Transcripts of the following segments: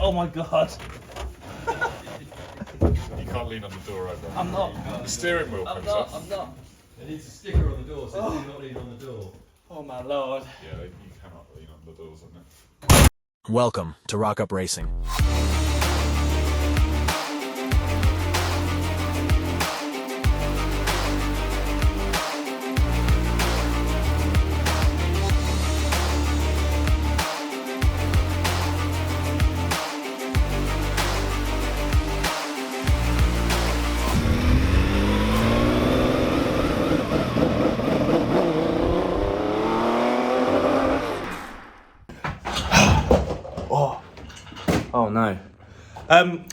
Oh my god. You can't lean on the door over. I'm not. The steering wheel comes off. I'm not. It needs a sticker on the door, so do not lean on the door. Oh my lord. Yeah, you cannot lean on the doors on it. Welcome to Rock Up Racing. Oh no.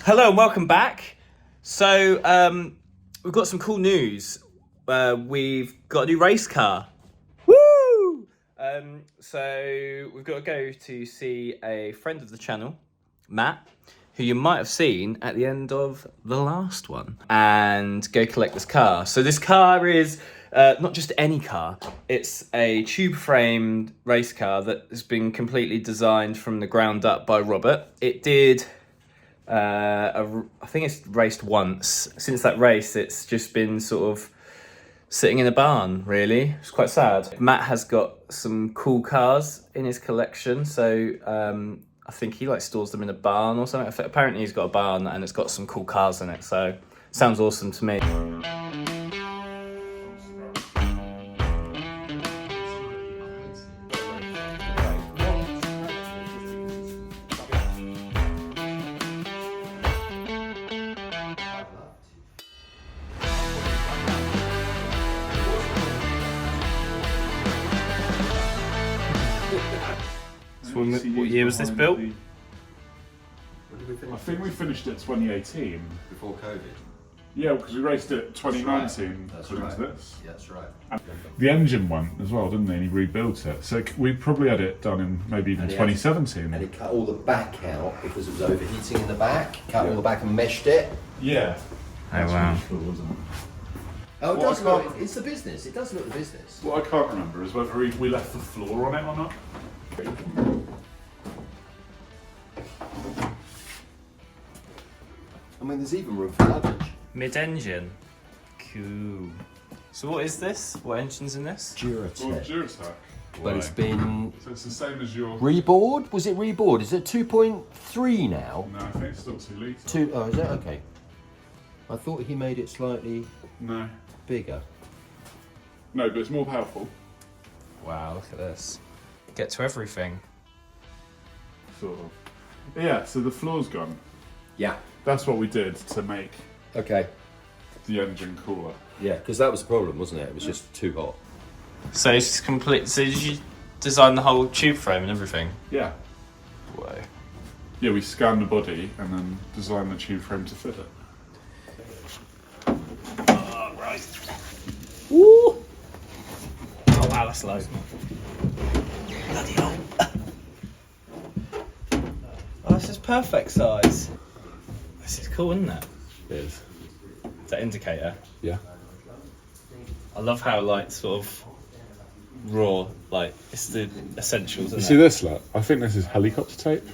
Hello and welcome back. So we've got some cool news. We've got a new race car. Woo! So we've got to go to see a friend of the channel, Matt, who you might have seen at the end of the last one, and go collect this car. So this car is not just any car, it's a tube-framed race car that has been completely designed from the ground up by Robert. It did, I think it's raced once. Since that race, it's just been sort of sitting in a barn, really. It's quite sad. Matt has got some cool cars in his collection, so I think he stores them in a barn or something. Apparently he's got a barn and it's got some cool cars in it, so sounds awesome to me. What year was this built? I think we finished it 2018. Before COVID. Yeah, because we raced it 2019 That's according right. to this. Yeah, that's right. And the engine went as well, didn't they? And he rebuilt it. So we probably had it done in maybe even And he had- 2017. And he cut all the back out because it was overheating in the back. Cut all the back and meshed it. Yeah. Oh wow. Really cool, wasn't it? Oh, it Well, does I can't- look. It's the business. It does look the business. What I can't remember is whether we left the floor on it or not. I mean, there's even room for luggage. Mid-engine. Cool. So what is this? What engine's in this? Well, Duratec. Duratec. But it's been So it's the same as your. rebored. Was it rebored? Is it 2.3 now? No, I think it's still 2 litre. Oh, is it? Okay. I thought he made it slightly No. bigger. No, but it's more powerful. Wow, look at this. Get to everything. Sort of. Yeah, so the floor's gone. Yeah. That's what we did to make Okay. the engine cooler. Yeah, because that was the problem, wasn't it? It was just too hot. So it's complete. So did you design the whole tube frame and everything? Yeah. Whoa. Yeah, we scanned the body and then designed the tube frame to fit it. Oh, right. Woo! Oh wow, that's low. Bloody hell. Oh, this is perfect size. This is cool, isn't it? It is. That indicator. Yeah. I love how sort of raw, it's the essentials. You Isn't see it? this, look? I think this is helicopter tape. To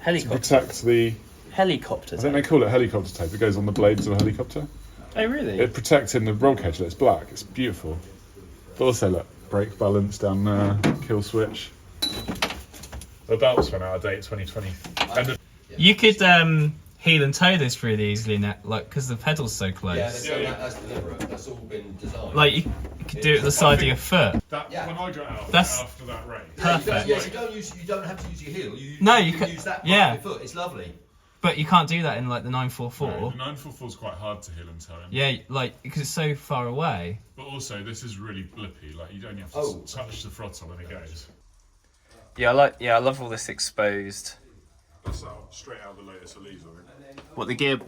Helicopter. protect the. Helicopters. I think they call it helicopter tape. It goes on the blades of a helicopter. Oh really? It protects in the roll cage. It's black. It's beautiful. But also, look, brake balance down there, kill switch. The belts went out of date 2020. You could heel and toe this really easily now, because the pedal's so close. That's deliberate. That's all been designed. You could do it at the side of your foot. That, Yeah. when I got out That's- after that race, Perfect. You don't have to use your heel. You can use that part yeah. of your foot. It's lovely. But you can't do that in the 944. no, the 944 is quite hard to heel and toe in. Yeah, because it's so far away. But also, this is really blippy. You don't have to touch the throttle when it goes. Yeah, I love all this exposed. That's out, straight out of the latest Elise, I think. What the gear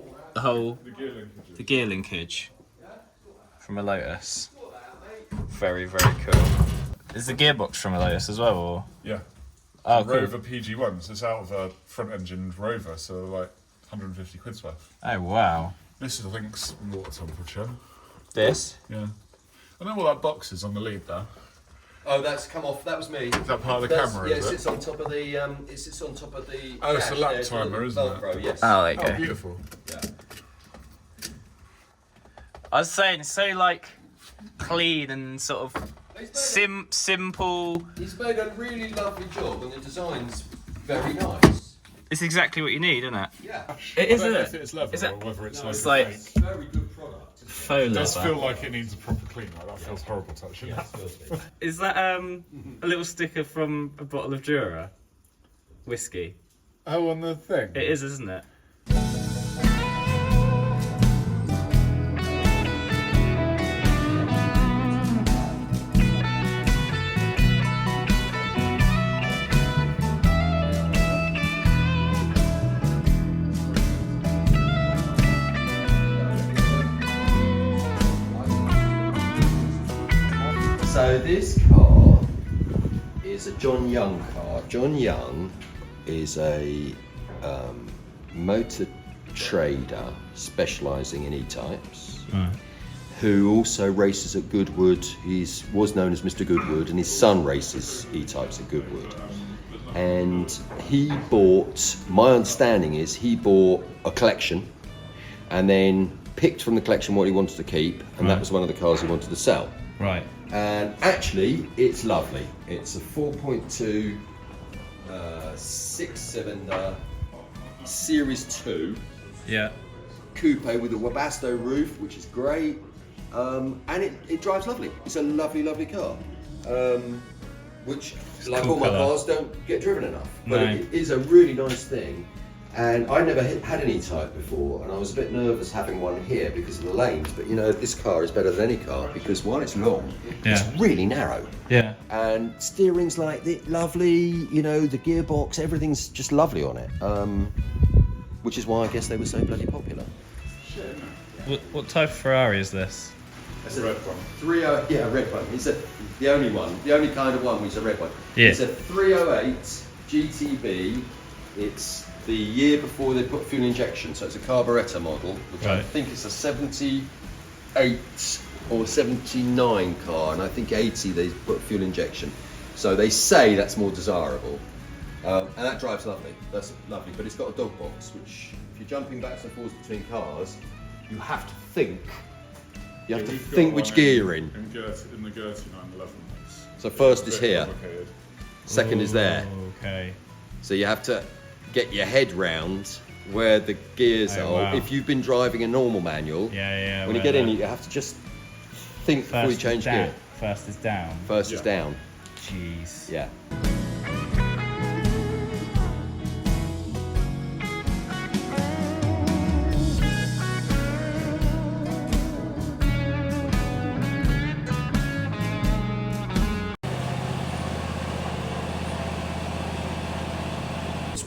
linkage. from a Lotus. Very very cool. Is the gearbox from a Lotus as well, or? Yeah. Oh, cool. Rover PG1, so it's out of a front engine Rover, so 150 quid's worth. Oh wow. This is Link's water temperature. This? Yeah. I know what that box is on the lead there. Oh, that's come off. That was me. Is that part of the camera? Yeah, is it it? sits on top of the. It sits on top of the. Oh, it's a dash lap there, timer, the isn't it? Velcro, yes. Oh, there you Oh, go. beautiful. Yeah. I was saying, it's so like clean and sort of simple. He's made a really lovely job, and the design's very nice. It's exactly what you need, isn't it? Yeah. It is, I don't know isn't if it? it's leather Is it? or whether it's It's like like fake. Very good product. faux It does leather. feel like it needs a proper clean. Like that feels horrible touching. Is that a little sticker from a bottle of Jura whiskey? Oh, on the thing. It is, isn't it? So this car is a John Young car. John Young is a motor trader specialising in E-Types, who also races at Goodwood. He was known as Mr. Goodwood, and his son races E-Types at Goodwood. And he bought, my understanding is, he bought a collection and then picked from the collection what he wanted to keep, and that was one of the cars he wanted to sell. Right. And actually, it's lovely. It's a 4.2 six-cylinder Series 2 Yeah. coupe with a Webasto roof, which is great, and it drives lovely. It's a lovely, lovely car, which, like cool all my colour. cars, don't get driven enough. But No. it is a really nice thing. And I never had an E-Type before, and I was a bit nervous having one here because of the lanes. But you know, this car is better than any car because one, it's long, it's really narrow, Yeah. and steering's like lovely. You know, the gearbox, everything's just lovely on it. Which is why I guess they were so bloody popular. What type of Ferrari is this? It's a Red one. 30, yeah, a red one. It's the only one, the only kind of one, which is a red one. Yeah. It's a 308 GTB. It's the year before they put fuel injection, so it's a carburettor model, which I Right. think is a 78 or 79 car, and I think 80 they put fuel injection. So they say that's more desirable, and that drives lovely. That's lovely, but it's got a dog box, which if you're jumping backwards and forwards between cars, you have to think. You have to We've got think which one gear you're in. In the Gertie 911. So first is It's a bit here, complicated. second is there. Okay. So you have to get your head round where the gears Oh, are. wow. If you've been driving a normal manual, Yeah. when you get in, you have to just think before you change gear. First is down. First is Yeah. down. Jeez. Yeah.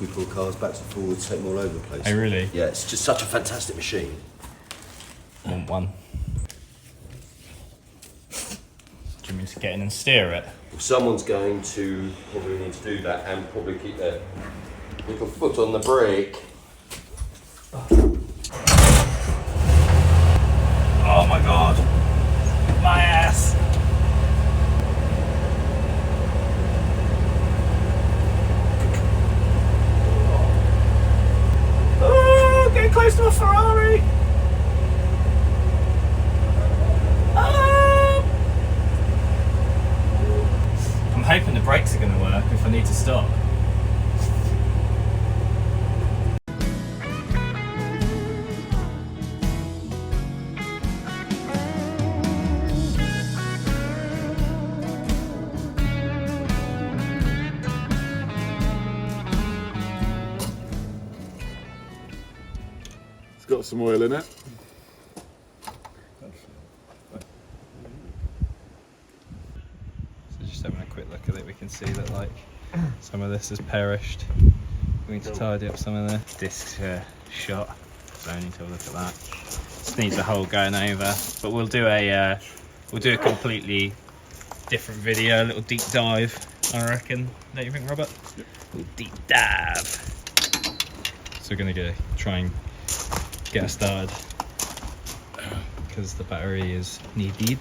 We pull cars backwards and forwards, take them all over the place. Oh, really? Yeah, it's just such a fantastic machine. Want one. Do you mean to get in and steer it? If someone's going to probably need to do that and probably keep their little foot on the brake. Oh my god! My ass! Oh, getting close to a Ferrari! Ah! I'm hoping the brakes are going to work if I need to stop. It's got some oil in it. So just having a quick look at it, we can see that like some of this has perished. We need to tidy up some of the discs shot. So we need to have a look at that. Just needs a hole going over, but we'll do a completely different video, a little deep dive, I reckon. Don't you think, Robert? Yep. A little deep dive. So we're gonna go try and get us started because the battery is needed.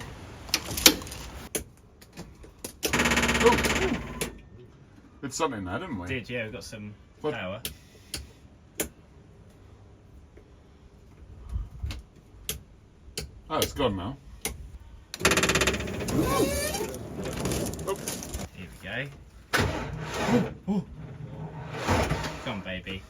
had something there, didn't we? Did, yeah, we've got some What? power. Oh, it's gone now. Here we go. Come on, baby.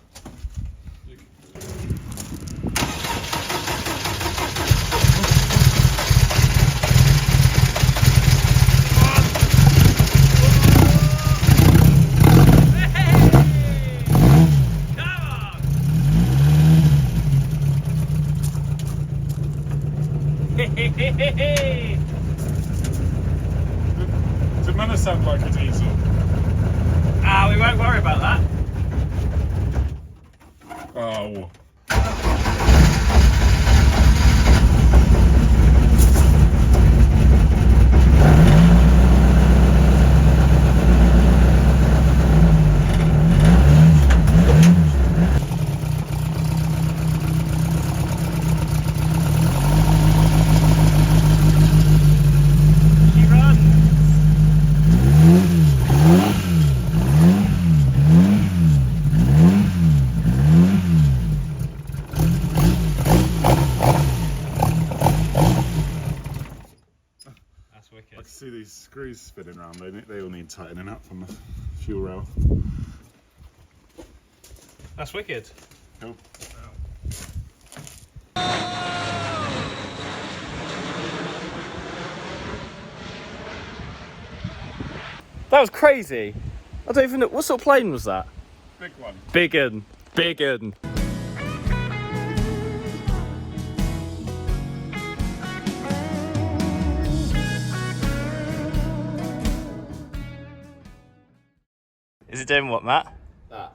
Did Manor sound like a diesel? Ah, we won't worry about that. Oh. She runs. That's I wicked. can see these screws spinning around. They all need tightening up from the fuel rail. That's wicked. Cool. That was crazy. I don't even know. What sort of plane was that? Big one. Big un. Big un. Is it doing what, Matt? That.